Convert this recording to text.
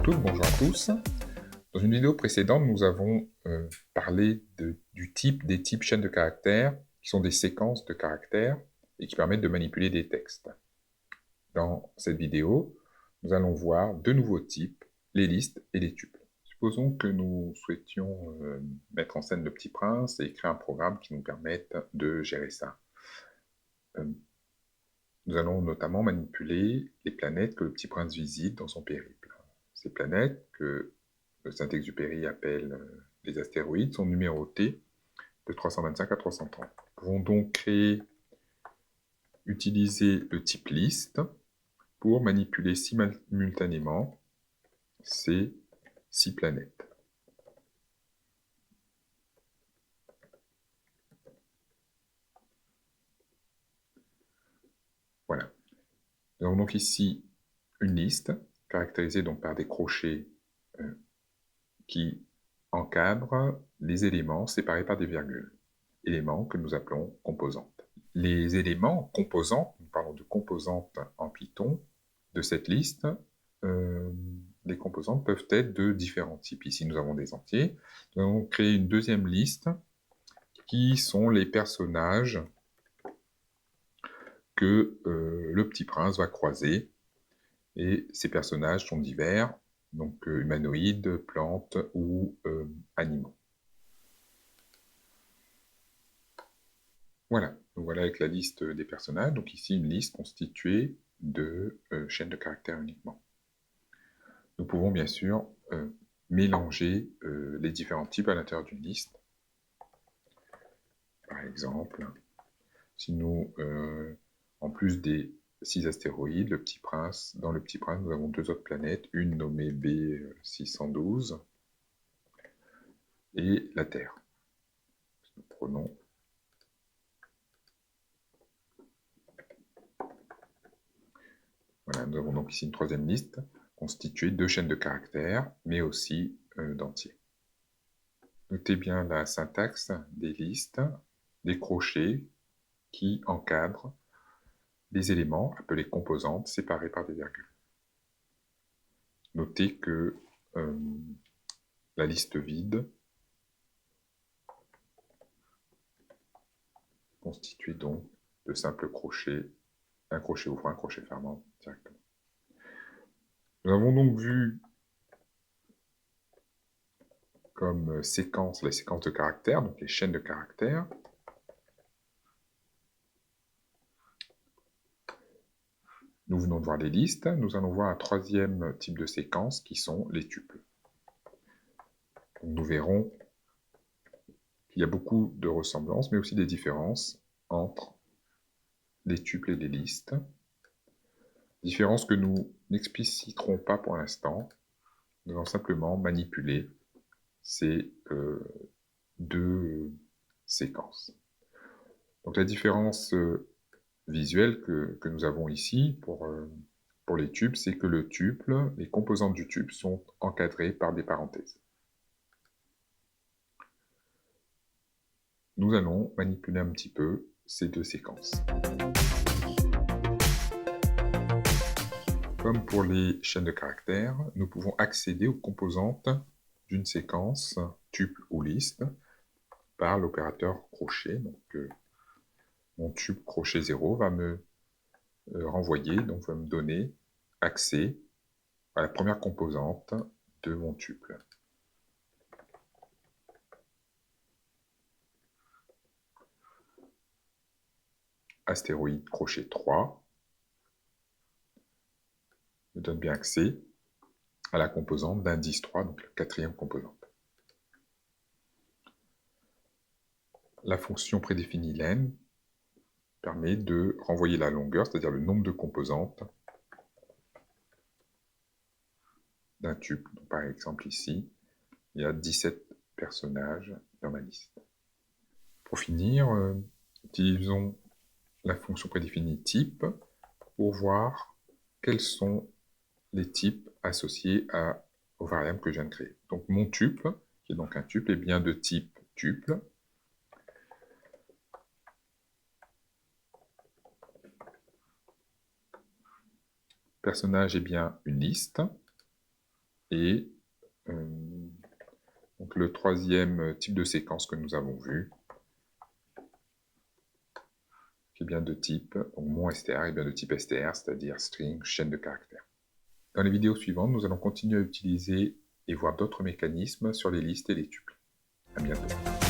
toutes, bonjour à tous. Dans une vidéo précédente, nous avons parlé du type des types chaînes de caractères, qui sont des séquences de caractères et qui permettent de manipuler des textes. Dans cette vidéo, nous allons voir deux nouveaux types, les listes et les tuples. Supposons que nous souhaitions mettre en scène le Petit Prince et créer un programme qui nous permette de gérer ça. Nous allons notamment manipuler les planètes que le Petit Prince visite dans son périple. Ces planètes, que Saint-Exupéry appelle les astéroïdes, sont numérotées de 325 à 330. Nous pouvons donc utiliser le type liste pour manipuler simultanément ces 6 planètes. Voilà. Nous avons donc ici une liste caractérisée donc par des crochets qui encadrent les éléments séparés par des virgules, éléments que nous appelons composantes. Les éléments composantes, nous parlons de composantes en Python, de cette liste, les composantes peuvent être de différents types. Ici, nous avons des entiers. Nous allons créer une deuxième liste qui sont les personnages que le Petit Prince va croiser. Et ces personnages sont divers, donc humanoïdes, plantes ou animaux. Voilà, donc voilà avec la liste des personnages. Donc ici, une liste constituée de chaînes de caractères uniquement. Nous pouvons bien sûr mélanger les différents types à l'intérieur d'une liste. Par exemple, si nous, en plus des 6 astéroïdes, le Petit Prince, dans le Petit Prince, nous avons 2 autres planètes, une nommée B612 et la Terre. Nous prenons voilà, nous avons donc ici une troisième liste constituée de chaînes de caractères, mais aussi d'entiers. Notez bien la syntaxe des listes, des crochets qui encadrent les éléments appelés composantes séparés par des virgules. Notez que la liste vide constituée donc de simples crochets, un crochet ouvrant, un crochet fermant directement. Nous avons donc vu comme séquence les séquences de caractères, donc les chaînes de caractères. Nous venons de voir les listes, nous allons voir un troisième type de séquence qui sont les tuples. Donc nous verrons qu'il y a beaucoup de ressemblances, mais aussi des différences entre les tuples et les listes. Différences que nous n'expliciterons pas pour l'instant. Nous allons simplement manipuler ces deux séquences. Donc la différence visuelle que nous avons ici pour les tuples, c'est que le tuple, les composantes du tuple sont encadrées par des parenthèses. Nous allons manipuler un petit peu ces deux séquences. Comme pour les chaînes de caractères, nous pouvons accéder aux composantes d'une séquence, tuple ou liste, par l'opérateur crochet. Donc, mon tuple crochet 0 va me renvoyer, donc va me donner accès à la première composante de mon tuple. Astéroïde crochet 3 me donne bien accès à la composante d'indice 3, donc la quatrième composante. La fonction prédéfinie len permet de renvoyer la longueur, c'est-à-dire le nombre de composantes d'un tuple. Donc, par exemple ici, il y a 17 personnages dans ma liste. Pour finir, utilisons la fonction prédéfinie type pour voir quels sont les types associés aux variables que je viens de créer. Donc mon tuple, qui est donc un tuple, est bien de type tuple. Personnage est bien une liste. Et donc le troisième type de séquence que nous avons vu, qui est bien de type, donc mon str est bien de type str, c'est-à-dire string, chaîne de caractères. Dans les vidéos suivantes, nous allons continuer à utiliser et voir d'autres mécanismes sur les listes et les tuples. À bientôt.